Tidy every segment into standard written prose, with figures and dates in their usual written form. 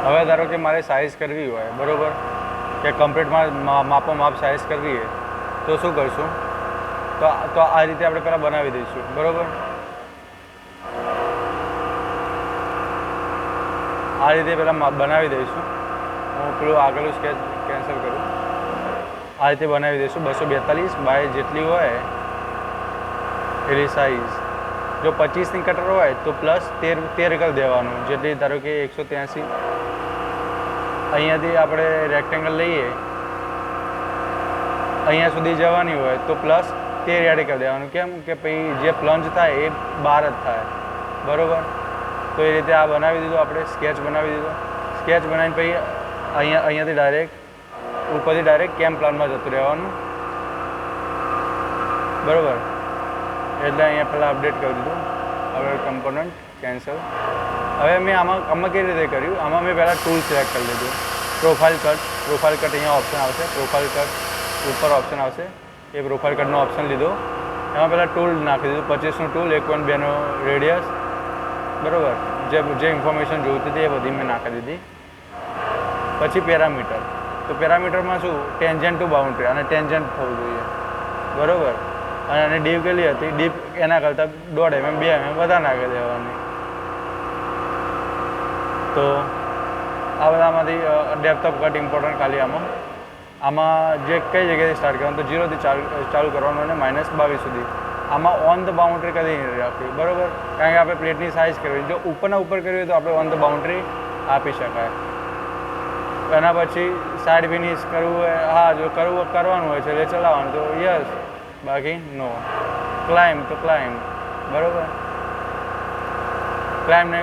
હવે ધારો કે મારે સાઇઝ કરવી હોય બરાબર, કે કમ્પ્લીટમાં માપ સાઇઝ કરવી હોય તો શું કરશું, તો આ રીતે આપણે પહેલાં બનાવી દઈશું બરાબર. આ રીતે પહેલાં બનાવી દઈશું. હું પેલું આગળનું સ્કેચ કેન્સલ કરું. આ રીતે બનાવી દઈશું 242 બાય જેટલી હોય એની સાઇઝ. જો 25ની કટર હોય તો પ્લસ 13 કરી દેવાનું, જેટલી ધારો કે 183. અહીંયાથી આપણે રેક્ટેંગલ લઈએ અહીંયા સુધી જવાની હોય તો પ્લસ 13 એડ કરી દેવાનું. કેમ કે પછી જે પ્લંજ થાય એ 12 જ થાય બરાબર. તો એ રીતે આ બનાવી દીધું, આપણે સ્કેચ બનાવી દીધો. સ્કેચ બનાવીને પછી અહીંયાથી ડાયરેક્ટ ઉપરથી ડાયરેક્ટ કેમ પ્લાનમાં જતું રહેવાનું બરાબર. એટલે અહીંયા પહેલાં અપડેટ કરી દીધું. હવે કમ્પોનન્ટ કેન્સલ. હવે મેં આમાં કેવી રીતે કર્યું, આમાં મેં પહેલાં ટૂલ સિલેક્ટ કરી લીધું. પ્રોફાઇલ કટ અહીંયા ઓપ્શન આવશે, પ્રોફાઇલ કટ ઉપર ઓપ્શન આવશે, એ પ્રોફાઇલ કટનો ઓપ્શન લીધો. એમાં પહેલાં ટૂલ નાખી દીધું, 25નું ટૂલ, 1.2નો રેડિયસ બરાબર. જે ઇન્ફોર્મેશન જોઈતી હતી એ બધી મેં નાખી દીધી. પછી પેરામીટર. તો પેરામીટરમાં શું, ટેન્જન્ટ ટુ બાઉન્ડ્રી, અને ટેન્જન્ટ થવું જોઈએ બરાબર. અને આની ડીપ કેટલી હતી, ડીપ એના કરતાં 1.5 mm 2 mm વધારે નાખી દેવાની. તો આ બધામાંથી ડેપ્થ ઓફ કટ ઇમ્પોર્ટન્ટ. ખાલી આમાં જે કઈ જગ્યાએથી સ્ટાર્ટ કરવાનું, તો 0થી ચાલુ કરવાનું અને -22 સુધી. આમાં ઓન ધ બાઉન્ડ્રી કદી નહીં રાખવી બરાબર, કારણ કે આપણે પ્લેટની સાઇઝ કરવી. જો ઉપરના ઉપર કરવી હોય તો આપણે ઓન ધ બાઉન્ડ્રી આપી શકાય. એના પછી સાઈડ ફિનિશ કરવું હોય, હા જો કરવાનું હોય છે એટલે ચલાવવાનું તો યસ, બાકી નો. ક્લાઇમ્બ તો ક્લાઇમ્બ બરાબર. ક્લાઇમ્બને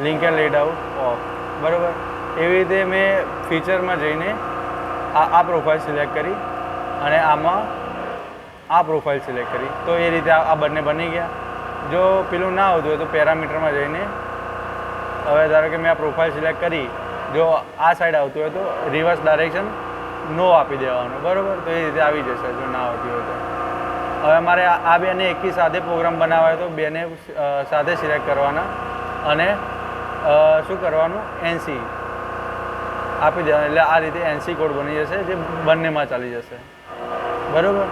link and lead out of બરાબર. એવી રીતે મેં ફીચરમાં જઈને આ પ્રોફાઇલ સિલેક્ટ કરી અને આમાં આ પ્રોફાઇલ સિલેક્ટ કરી. તો એ રીતે આ બંને બની ગયા. જો પેલું ના આવતું હોય તો પેરામીટરમાં જઈને, હવે ધારો કે મેં આ પ્રોફાઇલ સિલેક્ટ કરી, જો આ સાઈડ આવતું હોય તો રિવર્સ ડાયરેક્શન નો આપી દેવાનું બરાબર. તો એ રીતે આવી જશે જો ના આવતી હોય તો. હવે મારે આ બેને એકી સાથે પ્રોગ્રામ બનાવવા હોય તો બેને સાથે સિલેક્ટ કરવાના અને શું કરવાનું, NC આપી દેવાનું. એટલે આ રીતે NC કોડ બની જશે જે બંનેમાં ચાલી જશે બરાબર.